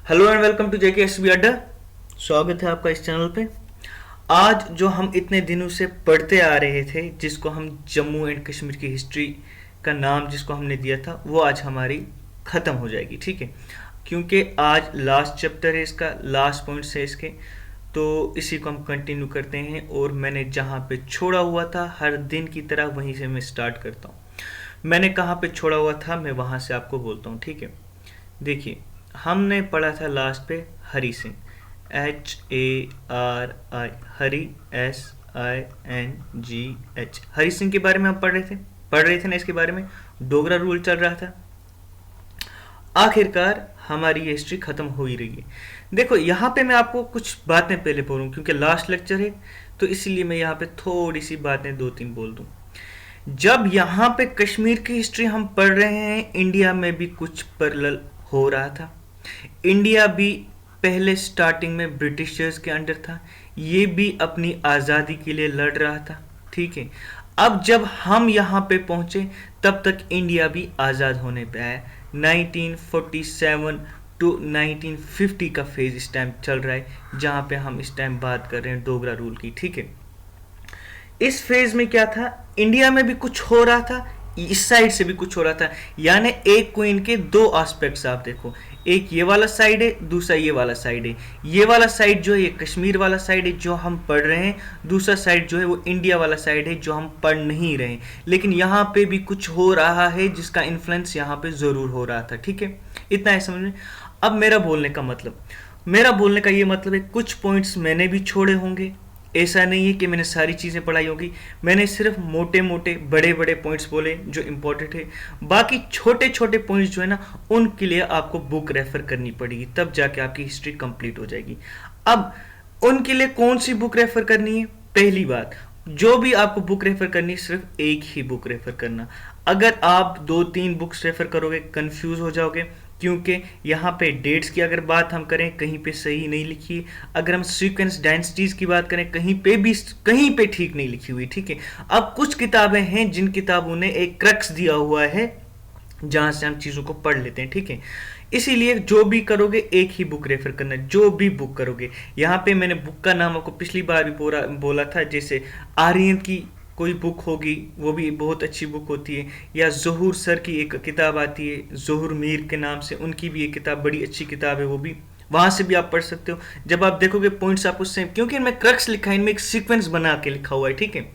Hello and welcome to JK S B Adda. स्वागत है आपका इस चैनल पे। आज जो हम इतने दिनों से पढ़ते आ रहे थे, जिसको हम जम्मू एंड कश्मीर की हिस्ट्री का नाम जिसको हमने दिया था, वो आज हमारी ख़त्म हो जाएगी। ठीक है, क्योंकि आज लास्ट चैप्टर है, इसका लास्ट पॉइंट्स है इसके, तो इसी को हम कंटिन्यू करते हैं। और मैंने जहाँ पे छोड़ा हुआ था हर दिन की तरह वहीं से मैं स्टार्ट करता हूँ। मैंने कहाँ पे छोड़ा हुआ था मैं वहाँ से आपको बोलता हूँ। ठीक है, देखिए हमने पढ़ा था लास्ट पे हरी सिंह, HARI, हरी, SINGH। हरी सिंह के बारे में हम पढ़ रहे थे ना, इसके बारे में डोगरा रूल चल रहा था। आखिरकार हमारी ये हिस्ट्री खत्म हो ही रही है। देखो यहाँ पे मैं आपको कुछ बातें पहले बोलूँ, क्योंकि लास्ट लेक्चर है तो इसीलिए मैं यहाँ पे थोड़ी सी बातें दो तीन बोल दूँ। जब यहाँ पे कश्मीर की हिस्ट्री हम पढ़ रहे हैं, इंडिया में भी कुछ पैरेलल हो रहा था। इंडिया भी पहले स्टार्टिंग में ब्रिटिशर्स के अंडर था, ये भी अपनी आज़ादी के लिए लड़ रहा था। ठीक है, अब जब हम यहाँ पे पहुँचे तब तक इंडिया भी आज़ाद होने पे आया। 1947 टू 1950 का फेज इस टाइम चल रहा है, जहाँ पे हम इस टाइम बात कर रहे हैं डोगरा रूल की। ठीक है, इस फेज में क्या था, इंडिया में भी कुछ हो रहा था, इस साइड से भी कुछ हो रहा था। यानी एक क्वीन के दो एस्पेक्ट्स आप देखो, एक ये वाला साइड है, दूसरा ये वाला साइड है। ये वाला साइड जो है ये कश्मीर वाला साइड है जो हम पढ़ रहे हैं, दूसरा साइड जो है वो इंडिया वाला साइड है जो हम पढ़ नहीं रहे हैं। लेकिन यहाँ पे भी कुछ हो रहा है जिसका इन्फ्लुएंस यहाँ पे ज़रूर हो रहा था। ठीक है, इतना है समझ में। अब मेरा बोलने का ये मतलब है, कुछ पॉइंट्स मैंने भी छोड़े होंगे। ऐसा नहीं है कि मैंने सारी चीज़ें पढ़ाई होगी, मैंने सिर्फ मोटे मोटे बड़े बड़े पॉइंट्स बोले जो इम्पोर्टेंट है। बाकी छोटे छोटे पॉइंट्स जो है ना, उनके लिए आपको बुक रेफर करनी पड़ेगी, तब जाके आपकी हिस्ट्री कंप्लीट हो जाएगी। अब उनके लिए कौन सी बुक रेफर करनी है? पहली बात, जो भी आपको बुक रेफर करनी है, सिर्फ एक ही बुक रेफर करना। अगर आप दो तीन बुक्स रेफर करोगे कंफ्यूज हो जाओगे, क्योंकि यहाँ पे डेट्स की अगर बात हम करें कहीं पे सही नहीं लिखी है। अगर हम सीक्वेंस डायनेस्टीज की बात करें कहीं पे ठीक नहीं लिखी हुई। ठीक है, अब कुछ किताबें हैं जिन किताबों ने एक क्रक्स दिया हुआ है जहाँ से हम चीज़ों को पढ़ लेते हैं। ठीक है, इसीलिए जो भी करोगे एक ही बुक रेफर करना, जो भी बुक करोगे। यहाँ पे मैंने बुक का नाम आपको पिछली बार भी बोला था, जैसे आर्यन की कोई बुक होगी, वो भी बहुत अच्छी बुक होती है, या ज़हूर सर की एक किताब आती है ज़हूर मीर के नाम से, उनकी भी एक किताब बड़ी अच्छी किताब है, वो भी वहाँ से भी आप पढ़ सकते हो। जब आप देखोगे पॉइंट्स आपको सेम, क्योंकि इनमें क्रक्स लिखा है, इनमें एक सीक्वेंस बना के लिखा हुआ है। ठीक है,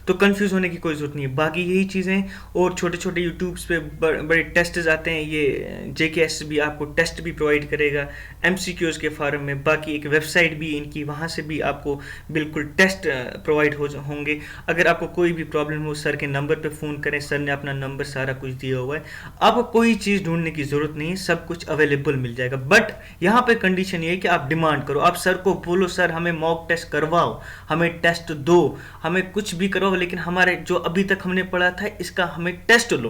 तो कंफ्यूज होने की कोई ज़रूरत नहीं है। बाकी यही चीज़ें, और छोटे छोटे यूट्यूब्स पे बड़े टेस्ट आते हैं, ये JKS भी आपको टेस्ट भी प्रोवाइड करेगा MCQs के फॉर्म में। बाकी एक वेबसाइट भी इनकी, वहाँ से भी आपको बिल्कुल टेस्ट प्रोवाइड होंगे। अगर आपको कोई भी प्रॉब्लम हो, सर के नंबर पे फ़ोन करें, सर ने अपना नंबर सारा कुछ दिया हुआ है। आपको कोई चीज़ ढूंढने की ज़रूरत नहीं है, सब कुछ अवेलेबल मिल जाएगा। बट यहाँ पे कंडीशन ये है कि आप डिमांड करो, आप सर को बोलो सर हमें मॉक टेस्ट करवाओ, हमें टेस्ट दो, हमें कुछ भी करो, लेकिन हमारे जो अभी तक हमने पढ़ा था इसका हमें टेस्ट लो।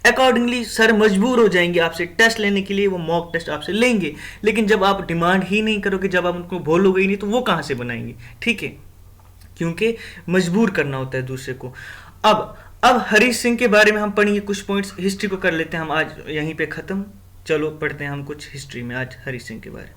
अकॉर्डिंगली सर मजबूर हो जाएंगे आपसे टेस्ट लेने के लिए, वो मॉक टेस्ट आपसे लेंगे। लेकिन जब आप डिमांड ही नहीं करोगे, जब आप उनको बोलोगे ही नहीं, तो वो कहाँ से बनाएंगे? ठीक है, क्योंकि मजबूर करना होता है दूसरे को। अब हरी सिंह के बारे में हम पढ़ेंगे कुछ पॉइंट्स, हिस्ट्री को कर लेते हैं हम आज यहीं पे ख़त्म। चलो पढ़ते हैं हम कुछ हिस्ट्री में आज हरी सिंह के बारे में।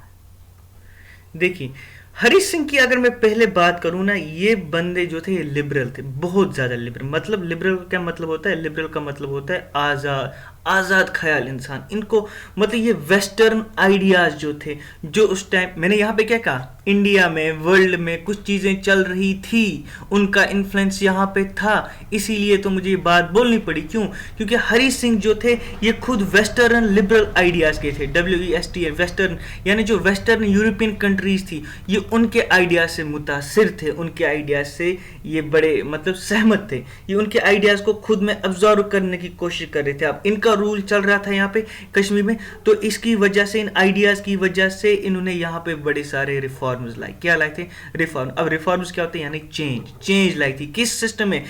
देखिए हरी सिंह की अगर मैं पहले बात करूं ना, ये बंदे जो थे ये लिबरल थे, बहुत ज़्यादा लिबरल। मतलब लिबरल क्या मतलब होता है? लिबरल का मतलब होता है आज़ाद, आज़ाद ख्याल इंसान। इनको मतलब ये वेस्टर्न आइडियाज़ जो थे, जो उस टाइम मैंने यहाँ पे क्या कहा, इंडिया में वर्ल्ड में कुछ चीज़ें चल रही थी, उनका इन्फ्लुएंस यहाँ पे था, इसीलिए तो मुझे ये बात बोलनी पड़ी। क्यों? क्योंकि हरी सिंह जो थे ये खुद वेस्टर्न लिबरल आइडियाज़ के थे। WEST वेस्टर्न, यानी जो वेस्टर्न यूरोपियन कंट्रीज थी, ये उनके आइडियाज़ से मुतासिर थे, उनके आइडियाज़ से ये बड़े मतलब सहमत थे। ये उनके आइडियाज़ को खुद में ऑब्जर्व करने की कोशिश कर रहे थे। अब इनका रूल चल रहा था यहाँ पे कश्मीर में, तो इसकी वजह से, इन आइडियाज़ की वजह से इन्होंने यहाँ पे बड़े सारे रिफॉर्म्स लाए। क्या लाए थे? रिफॉर्म। अब रिफॉर्म्स क्या होते हैं? यानी चेंज लाई थी। किस सिस्टम में?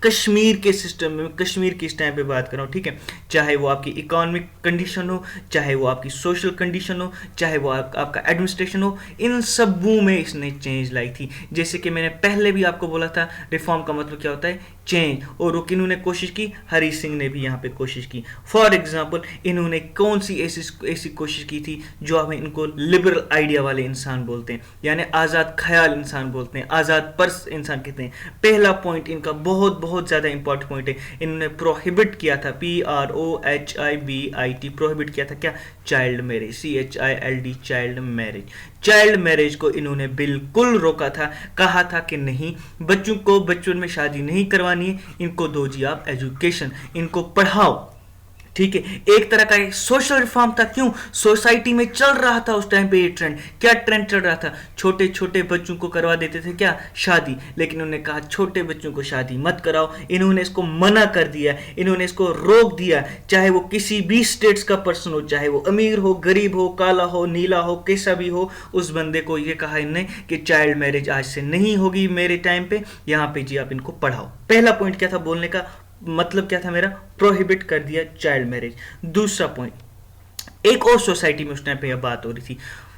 कश्मीर के सिस्टम में। कश्मीर की इस टाइम पे बात कर रहा हूँ। ठीक है, चाहे वो आपकी इकोनॉमिक कंडीशन हो, चाहे वो आपकी सोशल कंडीशन हो, चाहे वो आपका एडमिनिस्ट्रेशन हो, इन सबों में इसने चेंज लाई थी। जैसे कि मैंने पहले भी आपको बोला था, रिफॉर्म का मतलब क्या होता है? चेंज। और वो किन्होंने कोशिश की? हरी सिंह ने भी यहाँ पे कोशिश की। फॉर एग्जाम्पल इन्होंने कौन सी ऐसी ऐसी कोशिश की थी जो हमें इनको लिबरल आइडिया वाले इंसान बोलते हैं, यानी आज़ाद ख्याल इंसान बोलते हैं, आज़ाद पर्स इंसान कहते हैं। पहला पॉइंट इनका बहुत बहुत ज़्यादा इंपॉर्टेंट पॉइंट है, इन्होंने प्रोहिबिट किया था, PROHIBIT, प्रोहिबिट किया था क्या, child marriage, CHILD, child marriage. Child marriage को इन्होंने बिल्कुल रोका था, कहा था कि नहीं, बच्चों को बचपन में शादी नहीं करवानी है, इनको दो जी आप एजुकेशन, इनको पढ़ाओ, ठीक है। एक तरह का एक सोशल रिफॉर्म था। क्यों, सोसाइटी में चल रहा था उस टाइम पे ये ट्रेंड, क्या ट्रेंड चल रहा था, छोटे छोटे बच्चों को करवा देते थे क्या, शादी, लेकिन उन्होंने कहा छोटे बच्चों को शादी मत कराओ, इन्होंने इसको मना कर दिया, इन्होंने इसको रोक दिया, चाहे वो किसी भी स्टेट्स का पर्सन हो, चाहे वो अमीर हो, गरीब हो, काला हो, नीला हो, कैसा भी हो, उस बंदे को ये कहा इन्होंने कि चाइल्ड मैरिज आज से नहीं होगी मेरे टाइम पे, यहाँ पे जी आप इनको पढ़ाओ। पहला पॉइंट क्या था बोलने का, मतलब क्या था मेरा, प्रोहिबिट कर दिया चाइल्ड मैरिज। दूसरा पॉइंट, एक और सोसाइटी में उस टाइम पे यह बात हो रही थी,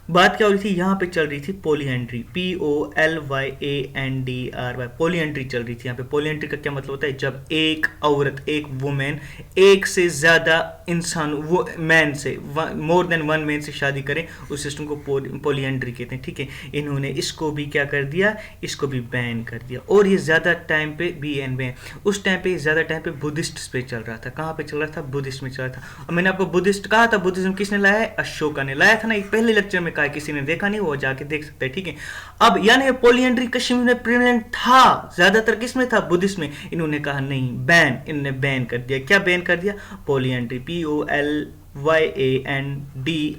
बात क्या हो रही थी, यहाँ पे चल रही थी पोलियंड्री, POLYANDRY, पोलियंड्री चल रही थी यहाँ पे। पोलियंड्री का क्या मतलब होता है, जब एक औरत, एक वुमेन एक से ज्यादा इंसान, वो मैन से, मोर देन वन मैन से शादी करें, उस सिस्टम को पोलियंड्री कहते हैं, ठीक है। इन्होंने इसको भी क्या कर दिया, इसको भी बैन कर दिया। और ये ज्यादा टाइम पे BN उस टाइम पे ज्यादा टाइम पे बुद्धिस्ट पे चल रहा था। कहाँ पे चल रहा था, बुद्धिस्ट में चल रहा था। और मैंने आपको बुद्धिस्ट कहा था, बुद्धिज्म किसने लाया है, अशोका ने लाया था ना, एक पहले लेक्चर में, किसी ने देखा नहीं वो जाके देख सकते हैं, ठीक है। अब यानी पोलियंड्री कश्मीर में प्रेवलेंट था, ज्यादातर किसमें था, बुद्धिस्ट में। इन्होंने कहा नहीं, बैन, इन्होंने बैन कर दिया। क्या बैन कर दिया, पोलियंड्री, POLYANDRY।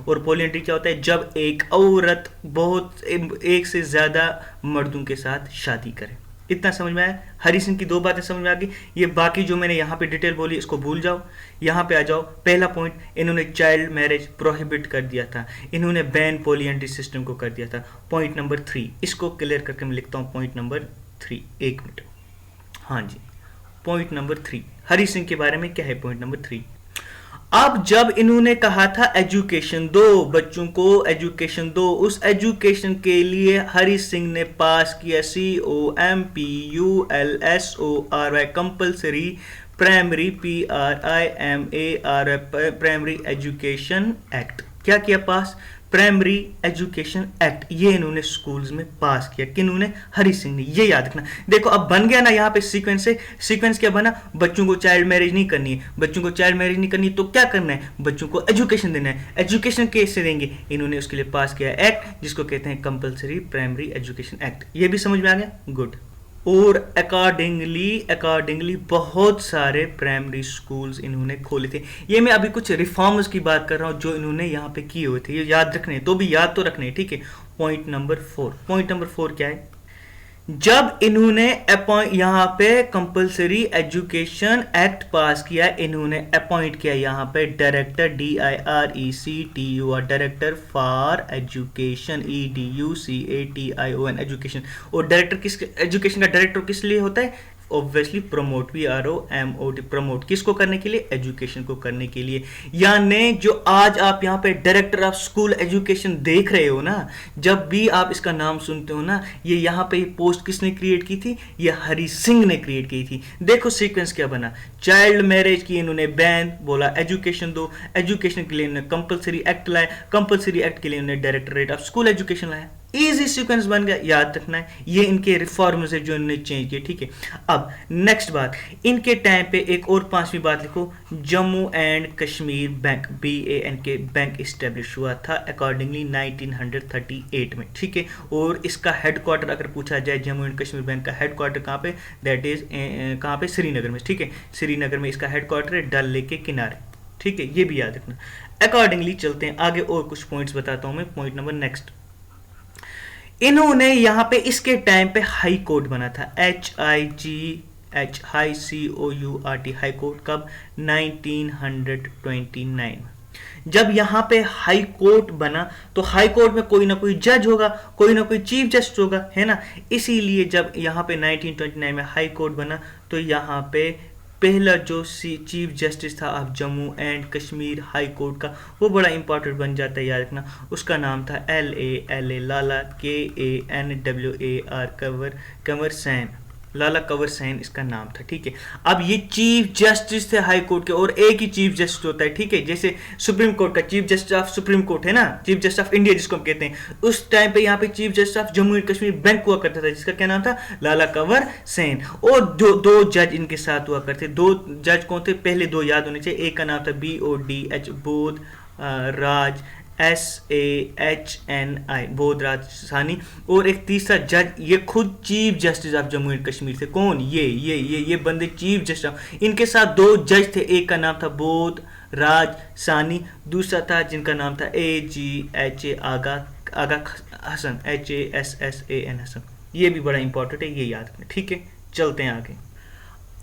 और पोलियंड्री क्या होता है, जब एक औरत बहुत एक से ज्यादा मर्दों के साथ शादी करे। इतना समझ में आया, हरी सिंह की दो बातें समझ में आ गई। ये बाकी जो मैंने यहाँ पे डिटेल बोली इसको भूल जाओ, यहाँ पे आ जाओ। पहला पॉइंट, इन्होंने चाइल्ड मैरिज प्रोहिबिट कर दिया था, इन्होंने बैन पोलियंड्री सिस्टम को कर दिया था। पॉइंट नंबर 3, इसको क्लियर करके मैं लिखता हूँ, पॉइंट नंबर 3, एक मिनट, हाँ जी, पॉइंट नंबर 3 हरी सिंह के बारे में क्या है, पॉइंट नंबर 3। अब जब इन्होंने कहा था एजुकेशन दो, बच्चों को एजुकेशन दो, उस एजुकेशन के लिए हरी सिंह ने पास किया COMPULSORY, compulsory primary, PRIMARY, primary education act. क्या किया पास, प्राइमरी एजुकेशन एक्ट, ये इन्होंने स्कूल्स में पास किया। किन्होंने, हरी सिंह ने। ये याद रखना। देखो अब बन गया ना यहाँ पे सीक्वेंस से, सीक्वेंस क्या बना, बच्चों को चाइल्ड मैरिज नहीं करनी है, बच्चों को चाइल्ड मैरिज नहीं करनी तो क्या करना है, बच्चों को एजुकेशन देना है। एजुकेशन कैसे देंगे, इन्होंने उसके लिए पास किया एक्ट जिसको कहते हैं कंपल्सरी प्राइमरी एजुकेशन एक्ट। ये भी समझ में आ गया, गुड। और अकॉर्डिंगली बहुत सारे प्राइमरी स्कूल्स इन्होंने खोले थे। ये मैं अभी कुछ रिफॉर्म्स की बात कर रहा हूँ जो इन्होंने यहाँ पे किए हुए थे, ये याद रखने, तो भी याद तो रखने, ठीक है। पॉइंट नंबर 4, पॉइंट नंबर 4 क्या है, जब इन्होंने यहाँ पे कंपल्सरी एजुकेशन एक्ट पास किया, इन्होंने अपॉइंट किया यहाँ पे director, DIRECTUR, director for education, EDUCATION, education. और डायरेक्टर किस, एजुकेशन का डायरेक्टर किस लिए होता है, ऑब्वियसली प्रमोट, PROMOT, प्रमोट किसको करने के लिए, एजुकेशन को करने के लिए। यानी जो आज आप यहाँ पे डायरेक्टर ऑफ स्कूल एजुकेशन देख रहे हो ना, जब भी आप इसका नाम सुनते हो ना, ये यहाँ पे पोस्ट किसने क्रिएट की थी, ये हरी सिंह ने क्रिएट की थी। देखो सीक्वेंस क्या बना, चाइल्ड मैरिज की इन्होंने बैन, बोला एजुकेशन दो, एजुकेशन के लिए इन्होंने कंपल्सरी एक्ट लाया, कंपल्सरी एक्ट के लिए इन्होंने डायरेक्टरेट ऑफ स्कूल एजुकेशन लाया। इजी सीक्वेंस बन गया, याद रखना है। ये इनके रिफॉर्म्स है जो इन्होंने चेंज किए, ठीक है। अब नेक्स्ट बात, इनके टाइम पे एक और 5वीं बात लिखो, Jammu and Kashmir bank, BANK bank establish हुआ था अकॉर्डिंगली 1938 में, ठीक है। और इसका हेडक्वार्टर अगर पूछा जाए, जम्मू एंड कश्मीर बैंक का हेडक्वार्टर कहाँ पे, दैट इज कहाँ पे, श्रीनगर में, ठीक है। श्रीनगर में इसका हेडक्वार्टर है, डल लेक के किनारे, ठीक है। ये भी याद रखना। अकॉर्डिंगली चलते हैं आगे, और कुछ पॉइंट्स बताता हूं मैं। पॉइंट नंबर नेक्स्ट, इन्होंने यहां पे इसके टाइम पे हाई कोर्ट बना था, HIGH, high COURT, high court, कब, 1929। जब यहां पे हाई कोर्ट बना तो हाई कोर्ट में कोई ना कोई जज होगा, कोई ना कोई चीफ जस्टिस होगा, है ना। इसीलिए जब यहां पे 1929 में हाई कोर्ट बना तो यहां पे पहला जो चीफ जस्टिस था of Jammu and Kashmir high court का, वो बड़ा इंपॉर्टेंट बन जाता है, याद रखना। उसका नाम था LALA, लाला, KANWAR, कंवर सैन, लाला कंवर सेन इसका नाम था, ठीक है। अब ये चीफ जस्टिस थे हाई कोर्ट के, और एक ही चीफ जस्टिस होता है, ठीक है। जैसे सुप्रीम कोर्ट का chief justice of supreme court है ना, चीफ जस्टिस ऑफ इंडिया जिसको हम कहते हैं, उस टाइम पे यहाँ पे chief justice of Jammu and Kashmir bank हुआ करता था, जिसका क्या नाम था, लाला कंवर सेन। और दो जज इनके साथ हुआ करते। दो जज कौन थे, पहले दो याद होने चाहिए। एक का नाम था BODH बोध राज, SAHNI बोध राज सानी, और एक तीसरा जज ये खुद chief justice of Jammu and Kashmir थे। कौन, ये बंदे चीफ जस्टिस। इनके साथ दो जज थे, एक का नाम था बोध राज सानी, दूसरा था जिनका नाम था AGHA आगा हसन, HASSAN हसन। ये भी बड़ा इंपॉर्टेंट है, ये याद रखना, ठीक है। चलते हैं आगे।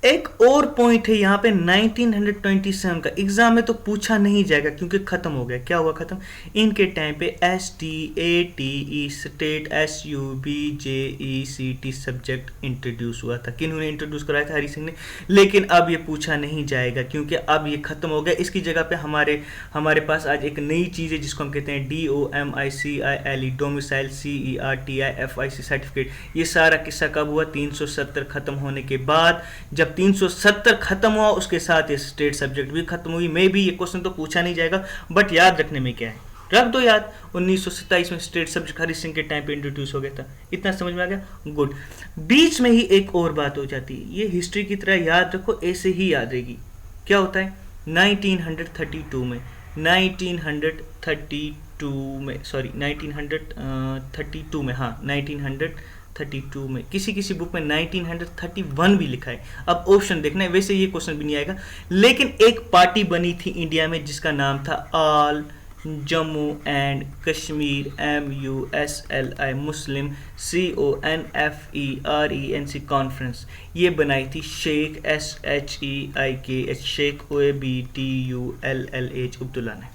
एक और पॉइंट है यहाँ पे 1927 का, एग्जाम में तो पूछा नहीं जाएगा क्योंकि खत्म हो गया। क्या हुआ खत्म, इनके टाइम पे STATE state SUBJECT subject introduce हुआ था। किन्होंने इंट्रोड्यूस कराया था, हरी सिंह ने। लेकिन अब ये पूछा नहीं जाएगा क्योंकि अब ये खत्म हो गया। इसकी जगह पे हमारे पास आज एक नई चीज़ है जिसको हम कहते हैं DOMICILE डोमिसाइल, CERTIFIC सर्टिफिकेट। ये सारा किस्सा कब हुआ, 370 खत्म होने के बाद। जब 370 खत्म हुआ उसके साथ ये स्टेट सब्जेक्ट भी खत्म हुई। मे भी ये क्वेश्चन तो पूछा नहीं जाएगा, बट याद रखने में क्या है, रख दो याद। 1927 में स्टेट सब्जेक्ट हरी सिंह के टाइम पे इंट्रोड्यूस हो गया था। इतना समझ में आ गया, गुड। बीच में ही एक और बात हो जाती है, ये हिस्ट्री की तरह याद रखो, ऐसे ही याद रहेगी। क्या होता है, 1932 में 1932 में किसी बुक में 1931 भी लिखा है। अब ऑप्शन देखना है, वैसे ये क्वेश्चन भी नहीं आएगा। लेकिन एक पार्टी बनी थी इंडिया में जिसका नाम था all Jammu and Kashmir MUSLI Muslim CONFERENC conference. ये बनाई थी शेख SHEIKH शेख OABDULLH अब्दुल्ला ने।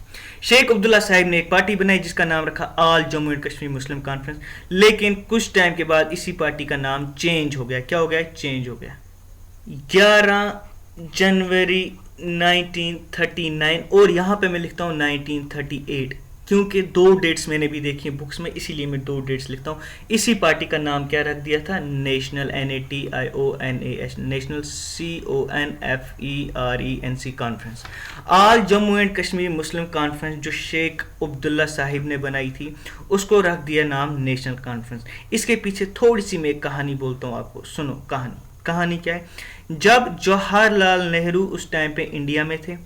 शेख अब्दुल्ला साहिब ने एक पार्टी बनाई जिसका नाम रखा all Jammu and Kashmir Muslim conference. लेकिन कुछ टाइम के बाद इसी पार्टी का नाम चेंज हो गया। क्या हो गया, चेंज हो गया। 11 जनवरी 1939, और यहाँ पे मैं लिखता हूँ 1938 क्योंकि दो डेट्स मैंने भी देखी हैं बुक्स में, इसीलिए मैं दो डेट्स लिखता हूँ। इसी पार्टी का नाम क्या रख दिया था, national NATIONAS national CONFERENC conference. All Jammu and Kashmir Muslim conference जो शेख अब्दुल्ला साहिब ने बनाई थी उसको रख दिया नाम नेशनल कॉन्फ्रेंस। इसके पीछे थोड़ी सी मैं एक कहानी बोलता हूँ आपको, सुनो कहानी क्या है। जब जवाहरलाल नेहरू उस टाइम पे इंडिया में थे,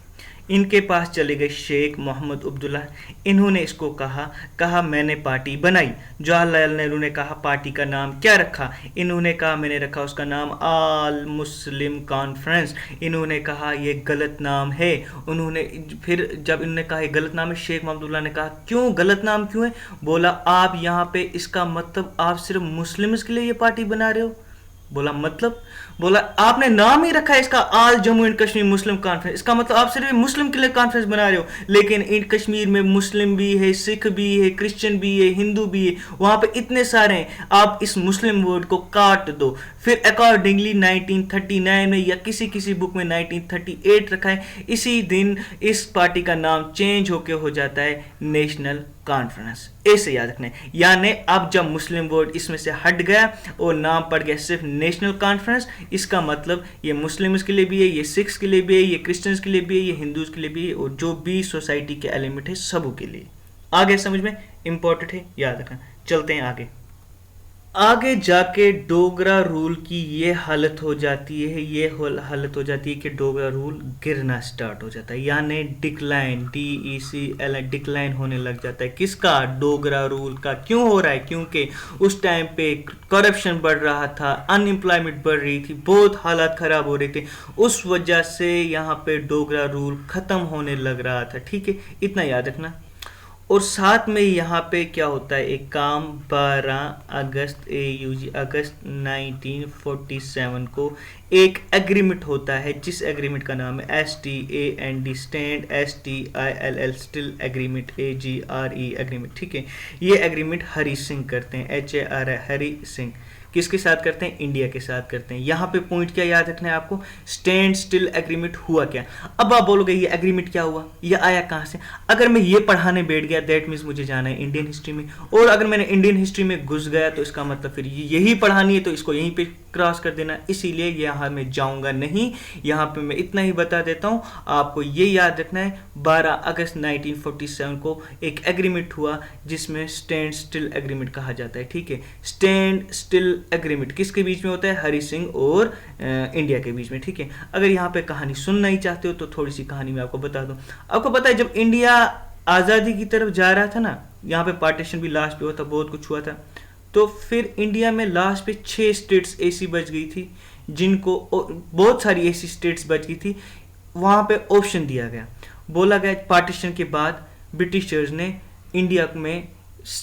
इनके पास चले गए शेख मोहम्मद अब्दुल्ला। इन्होंने इसको कहा मैंने पार्टी बनाई। जवाहरलाल नेहरू ने कहा पार्टी का नाम क्या रखा, इन्होंने कहा मैंने रखा उसका नाम ऑल मुस्लिम कॉन्फ्रेंस। इन्होंने कहा ये गलत नाम है। फिर जब इन्होंने कहा ये गलत नाम है, शेख मोहम्मद अब्दुल्ला ने कहा क्यों गलत नाम क्यों है, बोला आप यहाँ पे इसका मतलब आप सिर्फ मुस्लिम्स के लिए ये पार्टी बना रहे हो। बोला मतलब, बोला आपने नाम ही रखा है इसका all Jammu and Kashmir Muslim conference, इसका मतलब आप सिर्फ मुस्लिम के लिए कॉन्फ्रेंस बना रहे हो। लेकिन इन कश्मीर में मुस्लिम भी है, सिख भी है, क्रिश्चियन भी है, हिंदू भी है, वहां पे इतने सारे हैं, आप इस मुस्लिम वर्ड को काट दो। फिर अकॉर्डिंगली 1939 में या किसी बुक में 1938 रखा है। इसी दिन इस पार्टी का नाम चेंज होके हो जाता है नेशनल कॉन्फ्रेंस। ऐसे याद रखना है, यानी अब जब मुस्लिम वर्ड इसमें से हट गया और नाम पड़ गया सिर्फ नेशनल कॉन्फ्रेंस, इसका मतलब ये मुस्लिम्स के लिए भी है, ये सिख्स के लिए भी है, ये क्रिश्चियंस के लिए भी है, ये हिंदूज के लिए भी है, और जो भी सोसाइटी के एलिमेंट है सबों के लिए। आगे समझ में इंपॉर्टेंट है, याद रखना। चलते हैं आगे जाके डोगरा रूल की ये हालत हो जाती है कि डोगरा रूल गिरना स्टार्ट हो जाता है, यानी डिक्लाइन, DECL डिक्लाइन होने लग जाता है। किसका, डोगरा रूल का। क्यों हो रहा है, क्योंकि उस टाइम पे करप्शन बढ़ रहा था, अनएम्प्लॉयमेंट बढ़ रही थी, बहुत हालात खराब हो रहे थे। उस वजह से यहाँ पे डोगरा रूल खत्म होने लग रहा था, ठीक है, इतना याद रखना। और साथ में यहाँ पे क्या होता है एक काम, 12 अगस्त अगस्त 1947 को एक एग्रीमेंट होता है, जिस एग्रीमेंट का नाम है STAND stand, STILL still agreement, AGRE agreement, ठीक है। ये एग्रीमेंट हरी सिंह करते हैं, HARI हरी सिंह। किसके साथ करते हैं, इंडिया के साथ करते हैं। यहाँ पे पॉइंट क्या याद रखना है आपको, स्टैंड स्टिल एग्रीमेंट हुआ क्या। अब आप बोलोगे ये एग्रीमेंट क्या हुआ, ये आया कहाँ से। अगर मैं ये पढ़ाने बैठ गया दैट मीन्स मुझे जाना है इंडियन हिस्ट्री में, और अगर मैंने इंडियन हिस्ट्री में घुस गया तो इसका मतलब फिर यही पढ़ानी है, तो इसको यहीं पे क्रॉस कर देना, इसीलिए यहाँ मैं जाऊँगा नहीं। यहाँ पे मैं इतना ही बता देता हूँ, आपको ये याद रखना है 12 अगस्त 1947 को एक एग्रीमेंट हुआ जिसमें स्टैंड स्टिल एग्रीमेंट कहा जाता है। ठीक है, स्टैंड स्टिल एग्रीमेंट किसके बीच में होता है? हरि सिंह और इंडिया के बीच में। ठीक है, अगर यहाँ पे कहानी सुनना ही चाहते हो तो थोड़ी सी कहानी मैं आपको बता दूँ। आपको पता है जब इंडिया आज़ादी की तरफ जा रहा था ना, यहाँ पे पार्टीशन भी लास्ट पे हुआ था, बहुत कुछ हुआ था, तो फिर इंडिया में लास्ट पे 6 स्टेट्स ऐसी बच गई थी जिनको, बहुत सारी ऐसी स्टेट्स बच गई थी, वहाँ पे ऑप्शन दिया गया, बोला गया पार्टीशन के बाद ब्रिटिशर्स ने इंडिया में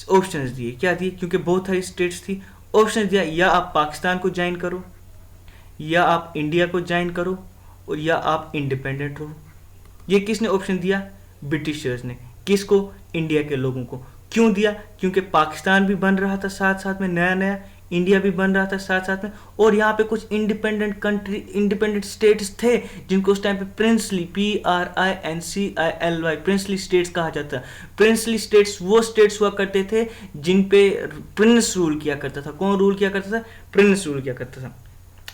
ऑप्शंस दिए। क्या दिए? क्योंकि बहुत सारी स्टेट्स थी, ऑप्शन दिया, या आप पाकिस्तान को ज्वाइन करो, या आप इंडिया को ज्वाइन करो, और या आप इंडिपेंडेंट रहो। ये किसने ऑप्शन दिया? ब्रिटिशर्स ने। किसको? इंडिया के लोगों को। क्यों दिया? क्योंकि पाकिस्तान भी बन रहा था साथ साथ में, नया नया इंडिया भी बन रहा था साथ साथ में, और यहाँ पे कुछ इंडिपेंडेंट कंट्री, इंडिपेंडेंट स्टेट्स थे जिनको उस टाइम पे प्रिंसली, PRINCILY, प्रिंसली स्टेट्स कहा जाता है। प्रिंसली स्टेट्स वो स्टेट्स हुआ करते थे जिन पे प्रिंस रूल किया करता था। कौन रूल किया करता था? प्रिंस रूल किया करता था।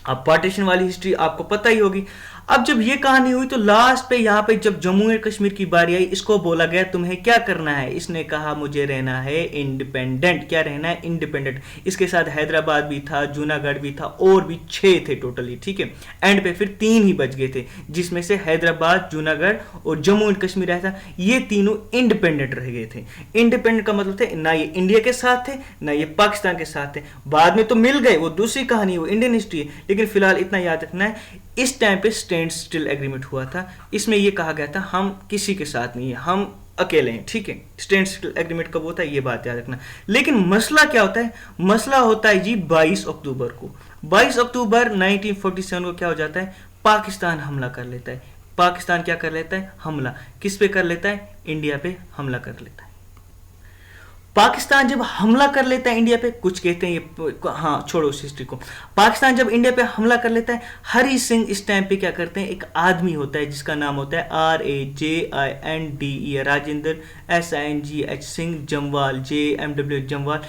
अब पार्टीशन वाली हिस्ट्री आपको पता ही होगी। अब जब ये कहानी हुई तो लास्ट पे यहाँ पे जब जम्मू एंड कश्मीर की बारी आई, इसको बोला गया तुम्हें क्या करना है? इसने कहा मुझे रहना है इंडिपेंडेंट। क्या रहना है? इंडिपेंडेंट। इसके साथ हैदराबाद भी था, जूनागढ़ भी था, और भी 6 थे टोटली। ठीक है, एंड पे फिर 3 ही बच गए थे, जिसमें से हैदराबाद, जूनागढ़ और जम्मू एंड कश्मीर रहता, ये तीनों इंडिपेंडेंट रह गए थे। इंडिपेंडेंट का मतलब थे ना ये इंडिया के साथ थे ना ये पाकिस्तान के साथ थे। बाद में तो मिल गए, वो दूसरी कहानी है, वो इंडियन हिस्ट्री है, लेकिन फिलहाल इतना याद रखना है इस टाइम पे स्टैंड स्टिल एग्रीमेंट हुआ था। इसमें यह कहा गया था हम किसी के साथ नहीं है, हम अकेले हैं। ठीक है, स्टैंड स्टिल एग्रीमेंट कब होता है ये बात याद रखना। लेकिन मसला क्या होता है? मसला होता है जी 22 अक्टूबर को। 22 अक्टूबर 1947 को क्या हो जाता है? पाकिस्तान हमला कर लेता है। पाकिस्तान क्या कर लेता है? हमला। किस पे कर लेता है? इंडिया पे हमला कर लेता है। पाकिस्तान जब हमला कर लेता है इंडिया पे, कुछ कहते हैं ये, हाँ छोड़ो उस हिस्ट्री को। पाकिस्तान जब इंडिया पे हमला कर लेता है, हरि सिंह इस टाइम पे क्या करते हैं? एक आदमी होता है जिसका नाम होता है RAJINDE, Rajendra, SINGH, Singh, Jamwal, JMW Jamwal,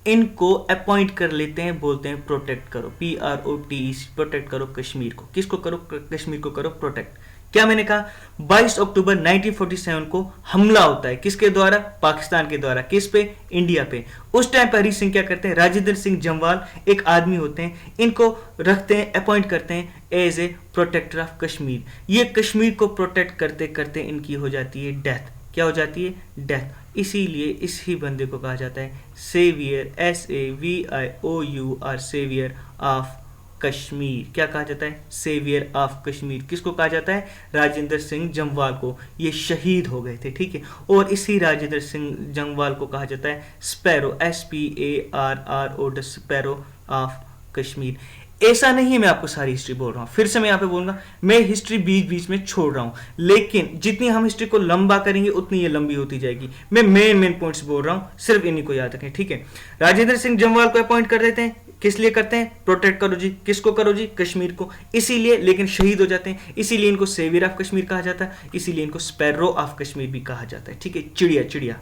इनको अपॉइंट कर लेते हैं, बोलते हैं प्रोटेक्ट करो, PROTEC, प्रोटेक्ट करो कश्मीर को। किसको करो? कश्मीर को करो प्रोटेक्ट। क्या मैंने कहा? 22 अक्टूबर 1947 को हमला होता है, किसके द्वारा? पाकिस्तान के द्वारा। किस पे? इंडिया पे। उस टाइम पर हरि सिंह क्या करते हैं? राजेंद्र सिंह जमवाल एक आदमी होते हैं, इनको रखते हैं, अपॉइंट करते हैं as a protector of Kashmir. ये कश्मीर को प्रोटेक्ट करते करते इनकी हो जाती है डेथ। क्या हो जाती है? डेथ। इसीलिए इसी बंदे को कहा जाता है saviour, SAVIOUR, saviour of Kashmir. क्या कहा जाता है? Saviour of Kashmir. किसको कहा जाता है? राजेंद्र सिंह जमवाल को। ये शहीद हो गए थे। ठीक है, और इसी राजेंद्र सिंह जमवाल को कहा जाता है sparrow, SPARRO, sparrow of Kashmir. ऐसा नहीं है मैं आपको सारी हिस्ट्री बोल रहा हूँ, फिर से मैं यहाँ पे बोलूंगा, मैं हिस्ट्री बीच बीच में छोड़ रहा हूँ, लेकिन जितनी हम हिस्ट्री को लंबा करेंगे उतनी ये लंबी होती जाएगी। मैं मेन पॉइंट्स बोल रहा हूँ, सिर्फ इन्हीं को याद रखें। ठीक है, राजेंद्र सिंह जमवाल को अपॉइंट कर देते हैं, किस लिए करते हैं? प्रोटेक्ट करो जी। किसको करो जी? कश्मीर को। इसीलिए, लेकिन शहीद हो जाते हैं, इसीलिए इनको सेवियर ऑफ कश्मीर कहा जाता है, इसीलिए इनको स्पैरो ऑफ कश्मीर भी कहा जाता है। ठीक है, चिड़िया चिड़िया।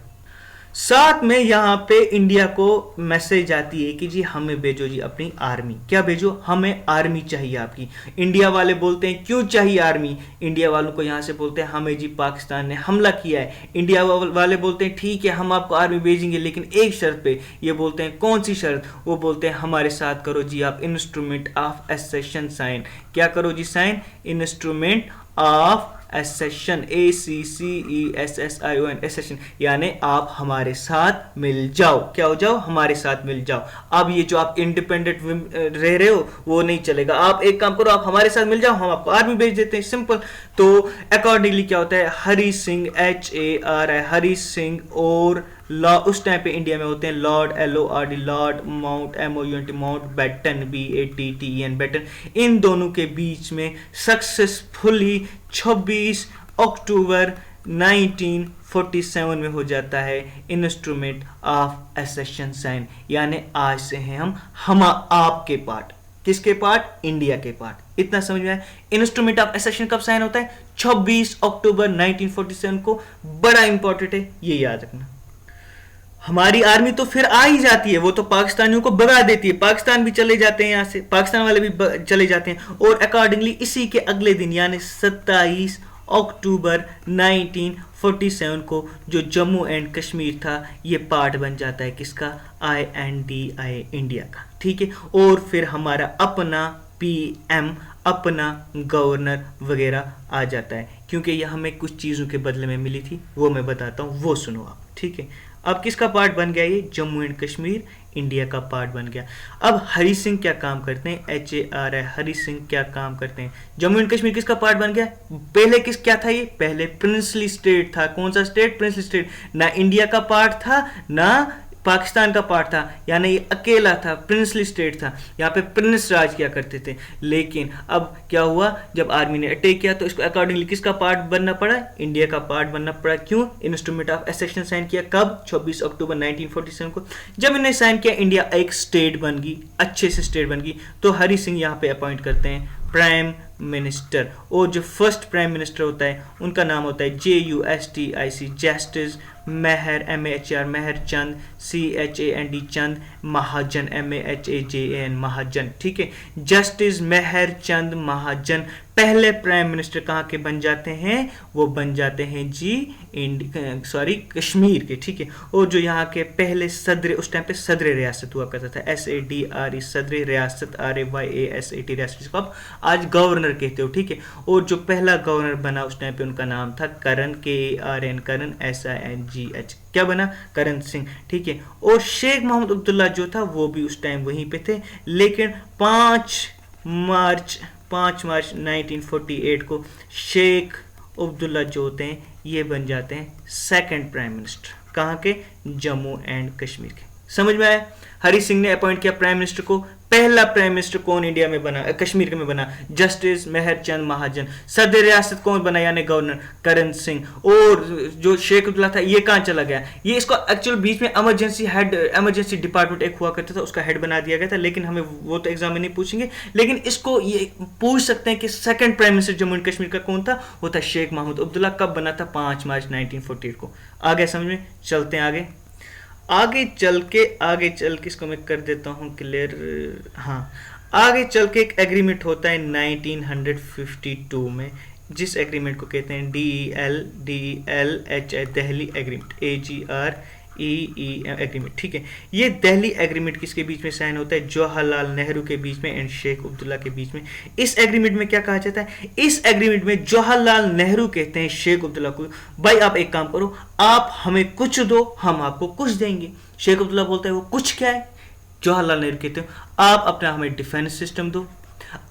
साथ में यहाँ पे इंडिया को मैसेज आती है कि जी हमें भेजो जी अपनी आर्मी। क्या भेजो? हमें आर्मी चाहिए आपकी। इंडिया वाले बोलते हैं क्यों चाहिए आर्मी? इंडिया वालों को यहाँ से बोलते हैं हमें जी पाकिस्तान ने हमला किया है। इंडिया वाले बोलते हैं ठीक है हम आपको आर्मी भेजेंगे, लेकिन एक शर्त पे। ये बोलते हैं कौन सी शर्त? वो बोलते हैं हमारे साथ करो जी आप इंस्ट्रूमेंट ऑफ एसेशन साइन। क्या करो जी? Sign instrument of accession, ACCESSION, accession, यानी आप हमारे साथ मिल जाओ। क्या हो जाओ? हमारे साथ मिल जाओ। अब ये जो आप इंडिपेंडेंट रह रहे हो वो नहीं चलेगा, आप एक काम करो, आप हमारे साथ मिल जाओ, हम आपको आर्मी भेज देते हैं, सिंपल। तो अकॉर्डिंगली क्या होता है? हरि सिंह, HARI, हरि सिंह और उस टाइम पे इंडिया में होते हैं Lord, LORD, Lord Mount, MOUNT, Mount Batten, BATTEN, Batten. इन दोनों के बीच में सक्सेसफुली 26 अक्टूबर 1947 में हो जाता है इंस्ट्रूमेंट ऑफ एसेशन साइन, यानी आज से हैं हम आपके पार्ट। किसके पार्ट? इंडिया के पार्ट। इतना समझ में आया? इंस्ट्रूमेंट ऑफ एसेशन कब साइन होता है? 26 अक्टूबर 1947 को। बड़ा इंपॉर्टेंट है, ये याद रखना। हमारी आर्मी तो फिर आ ही जाती है, वो तो पाकिस्तानियों को भगा देती है, पाकिस्तान भी चले जाते हैं यहाँ से, पाकिस्तान वाले भी चले जाते हैं। और अकॉर्डिंगली इसी के अगले दिन यानी 27 अक्टूबर 1947 को जो जम्मू एंड कश्मीर था ये पार्ट बन जाता है किसका, INDI, इंडिया का, ठीक है। और फिर हमारा अपना PM, अपना गवर्नर वगैरह आ जाता है, क्योंकि यह हमें कुछ चीज़ों के बदले में मिली थी, वो मैं बताता हूँ, वो सुनो आप, ठीक है। अब किसका पार्ट बन गया ये, जम्मू एंड कश्मीर इंडिया का पार्ट बन गया। अब हरी सिंह क्या काम करते हैं, HARI, हरी सिंह क्या काम करते हैं, जम्मू एंड कश्मीर किसका पार्ट बन गया। पहले क्या था ये, पहले प्रिंसली स्टेट था। कौन सा स्टेट, प्रिंसली स्टेट, ना इंडिया का पार्ट था ना पाकिस्तान का पार्ट था, यानी ये अकेला था, प्रिंसली स्टेट था, यहाँ पे प्रिंस राज किया करते थे। लेकिन अब क्या हुआ, जब आर्मी ने अटैक किया तो इसको अकॉर्डिंगली किसका पार्ट बनना पड़ा, इंडिया का पार्ट बनना पड़ा। क्यों, इंस्ट्रूमेंट ऑफ एसेशन साइन किया कब, 26 अक्टूबर 1947 को। जब इन्हें साइन किया इंडिया एक स्टेट बन गई, अच्छे से स्टेट बन गई, तो हरी सिंह यहाँ पे अपॉइंट करते हैं प्राइम मिनिस्टर। और जो फर्स्ट प्राइम मिनिस्टर होता है उनका नाम होता है JUSTIC, जस्टिस मेहर, MAHR मेहर चंद, CHAND चंद, महाजन MAHAJAN महाजन, ठीक है। जस्टिस मेहर चंद महाजन पहले प्राइम मिनिस्टर कहाँ के बन जाते हैं, वो बन जाते हैं जी कश्मीर के, ठीक है। और जो यहाँ के पहले सदर, उस टाइम पे सदर रियासत हुआ करता था, SADRE सदर रियासत, RAYASAT रियासत, जिसको आप आज गवर्नर कहते हो, ठीक है। और जो पहला गवर्नर बना उस टाइम पे उनका नाम था करण, KARN, करण SINGH, क्या बना, करण सिंह, ठीक है। और शेख मोहम्मद अब्दुल्ला जो था वो भी उस टाइम वहीं पे थे, लेकिन 5 मार्च 1948 को शेख अब्दुल्ला जो होते हैं ये बन जाते हैं सेकंड प्राइम मिनिस्टर, कहाँ के, जम्मू एंड कश्मीर के। समझ में आया, हरी सिंह ने अपॉइंट किया प्राइम मिनिस्टर को। पहला प्राइम मिनिस्टर कौन इंडिया में बना, कश्मीर में बना, जस्टिस मेहर चंद महाजन। सदर रियासत कौन बना, यानी गवर्नर करण सिंह। और जो शेख अब्दुल्ला था ये कहाँ चला गया, ये इसको एक्चुअल बीच में इमरजेंसी हेड, इमरजेंसी डिपार्टमेंट एक हुआ करता था, उसका हेड बना दिया गया था, लेकिन हमें वो तो एग्जाम में नहीं पूछेंगे, लेकिन इसको ये पूछ सकते हैं कि second prime minister Jammu and Kashmir का कौन था, वो था शेख मोहम्मद अब्दुल्ला। कब बना था, 5 मार्च 1948 को। आगे समझ में, चलते हैं आगे। आगे चल के इसको मैं कर देता हूँ क्लियर। हाँ, आगे चल के एक एग्रीमेंट होता है 1952 में, जिस एग्रीमेंट को कहते हैं DELHI, Delhi agreement, AGREE agreement, ठीक है। ये दिल्ली एग्रीमेंट किसके बीच में साइन होता है, जवाहरलाल नेहरू के बीच में एंड शेख अब्दुल्ला के बीच में। इस एग्रीमेंट में क्या कहा जाता है, इस एग्रीमेंट में जवाहरलाल नेहरू कहते हैं शेख अब्दुल्ला को, भाई आप एक काम करो, आप हमें कुछ दो, हम आपको कुछ देंगे। शेख अब्दुल्ला बोलता है वो कुछ क्या है, जवाहरलाल नेहरू कहते हैं आप अपना हमें डिफेंस सिस्टम दो,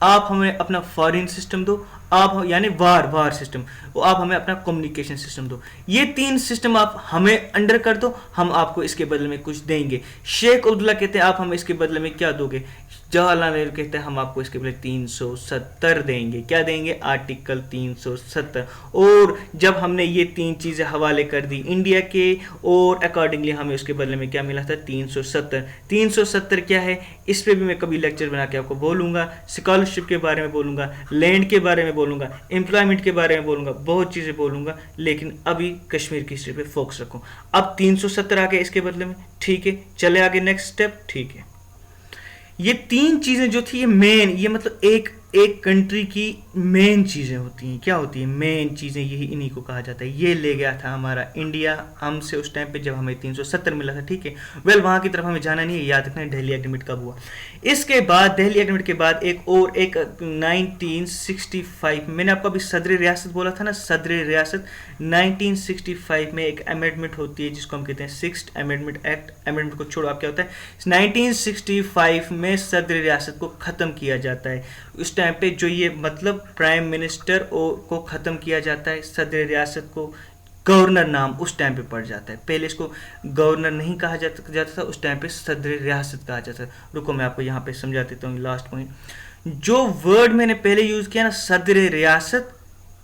आप हमें अपना फॉरेन सिस्टम दो, आप यानी वार सिस्टम, आप हमें अपना कम्युनिकेशन सिस्टम दो, ये 3 सिस्टम आप हमें अंडर कर दो, हम आपको इसके बदले में कुछ देंगे। शेख अब्दुल्ला कहते हैं आप हमें इसके बदले में क्या दोगे, जवाहरलाल नेहरू कहते हैं हम आपको इसके बदले 370 देंगे। क्या देंगे, आर्टिकल 370। और जब हमने ये 3 चीज़ें हवाले कर दी इंडिया के, और अकॉर्डिंगली हमें उसके बदले में क्या मिला था, 370। 370 क्या है, इस पर भी मैं कभी लेक्चर बना के आपको बोलूँगा, स्कॉलरशिप के बारे में बोलूँगा, लैंड के बारे में बोलूँगा, एम्प्लॉयमेंट के बारे में बोलूँगा, बहुत चीज़ें बोलूँगा, लेकिन अभी कश्मीर की हिस्ट्री पे फोकस रखो। अब 370 आ गया इसके बदले में, ठीक है। चले आगे नेक्स्ट स्टेप, ठीक है। ये 3 चीज़ें जो थी ये मेन, ये मतलब एक कंट्री की मेन चीज़ें होती हैं। क्या होती है, मेन चीज़ें, यही इन्हीं को कहा जाता है। ये ले गया था हमारा इंडिया हमसे उस टाइम पे जब हमें 370 मिला था, ठीक है। वेल वहाँ की तरफ हमें जाना नहीं है, याद रखना है दिल्ली एग्रीमेंट कब हुआ। इसके बाद दिल्ली एग्रीमेंट के बाद एक 1965, मैंने आपको अभी सदर रियासत बोला था ना, सदर रियासत 1965 में एक अमेंडमेंट होती है जिसको हम कहते हैं 6th अमेंडमेंट एक्ट। अमेंडमेंट को छोड़ो, आप क्या होता है, 1965 में सदर रियासत को ख़त्म किया जाता है। उस टाइम पे जो ये मतलब प्राइम मिनिस्टर को ख़त्म किया जाता है, सदर रियासत को गवर्नर नाम उस टाइम पे पड़ जाता है। पहले इसको गवर्नर नहीं कहा जाता था, उस टाइम पे सदर रियासत कहा जाता था। रुको मैं आपको यहाँ पे समझा देता हूँ लास्ट पॉइंट। जो वर्ड मैंने पहले यूज़ किया ना, सदर रियासत,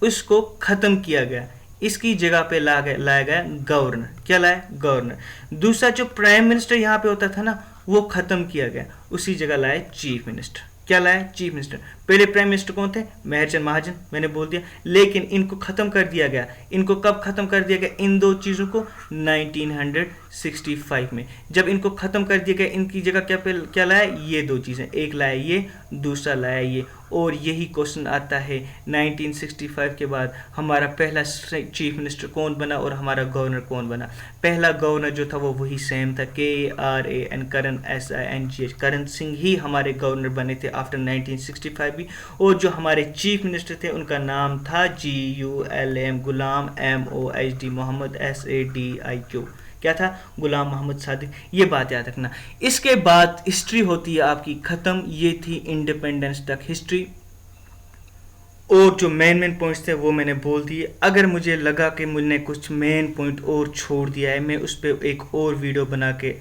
उसको ख़त्म किया गया, इसकी जगह पे लाया गया गवर्नर। क्या लाया, गवर्नर। दूसरा जो प्राइम मिनिस्टर यहाँ पे होता था ना, वो ख़त्म किया गया, उसी जगह लाया चीफ मिनिस्टर। क्या लाया? Chief minister. पहले प्राइम मिनिस्टर कौन थे? मेहरचंद महाजन, मैंने बोल दिया। लेकिन इनको खत्म कर दिया गया। इनको कब खत्म कर दिया गया? इन दो चीजों को 1965 में। जब इनको खत्म कर दिया गया, इनकी जगह क्या लाया? ये दो चीजें, एक लाया ये, दूसरा लाया ये। और यही क्वेश्चन आता है 1965 के बाद हमारा पहला चीफ मिनिस्टर कौन बना और हमारा गवर्नर कौन बना? पहला गवर्नर जो था वो वही सेम था, KRAN, करण, SINGH, करण सिंह ही हमारे गवर्नर बने थे आफ्टर 1965 भी। और जो हमारे चीफ मिनिस्टर थे उनका नाम था GULM, गुलाम, MOHD, मोहम्मद, SADIQ। क्या था? गुलाम मोहम्मद सादिक। ये बात याद रखना। इसके बाद हिस्ट्री होती है आपकी खत्म। ये थी इंडिपेंडेंस तक हिस्ट्री, और जो मेन पॉइंट्स थे वो मैंने बोल दिए। अगर मुझे लगा कि मैंने कुछ मेन पॉइंट और छोड़ दिया है, मैं उस पर एक और वीडियो बना के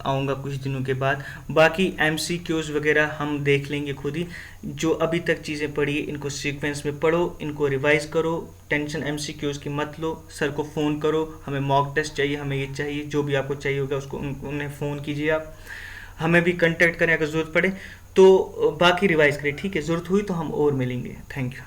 आऊँगा कुछ दिनों के बाद। बाकी MCQs वगैरह हम देख लेंगे खुद ही। जो अभी तक चीज़ें पढ़ी है इनको सीक्वेंस में पढ़ो, इनको रिवाइज करो, टेंशन MCQs की मत लो। सर को फ़ोन करो, हमें मॉक टेस्ट चाहिए, हमें ये चाहिए, जो भी आपको चाहिए होगा उसको उन्हें फ़ोन कीजिए। आप हमें भी कांटेक्ट करें अगर ज़रूरत पड़े तो। बाकी रिवाइज करें, ठीक है? ज़रूरत हुई तो हम और मिलेंगे। Thank you.